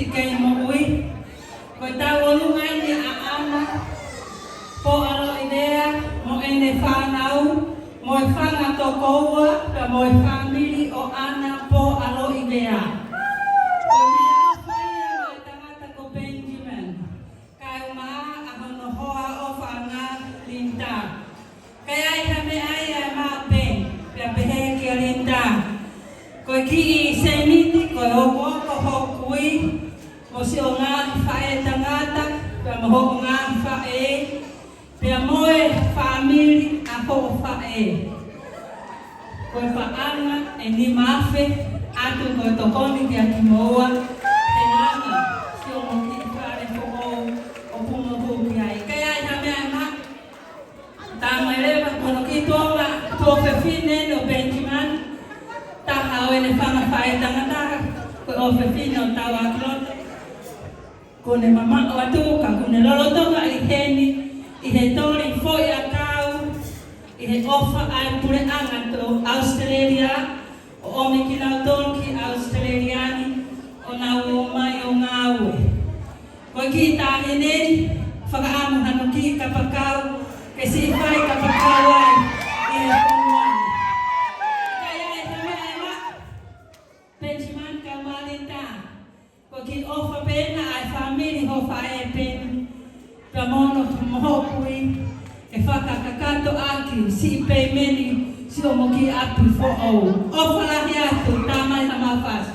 si kay Moui. Ko'y tawon nga ni Aana. Po aro idea mo ene whanau. Mo'y whanga tokoua ka mo'y family o Ana po aro idea. Ko'y mea whaia mai tangata ko Benjamin. Kaya maa ahon no hoa o whanga Linda. Kaya ay kami ay maa pen. Kaya pehe kia Linda. Ko'y ki i seniti ko'y hoko ko hokui. Mo si o ngā whae tangata, pia moho ngā whae, pia moe family a ho whae. Koe whaanga e ni mawhe, atu koe tokoni kia ki moa, e langa si o mo ki whare ho o punga hoki ai. Kaya ai ha mea ma, tā mai rewa kono ki tōra, tō whiwhine no Benjamin, tā hao e ne whanga whae tangata, koe o whiwhine o tau akilota. Kone mama o atuka, kone lolotonga i heni, i he tori foi a kau, i he ofa ai pure anga to Australia, o ome ki lau tonki Australiani, o nau o mai o ngāwe. Koe ki tāne neri, whakaamu hano ki kapakau, ke si whai kapakau ai, i he konguani. Kaya e hame ai wa, Benjamin Kaumalita. Ko ki ofa pena ai family ho fae pen pa mono mo kui e whakakakato aki si pe meni si o mo ki apu fo o ofa la hi atu tamai na mawhas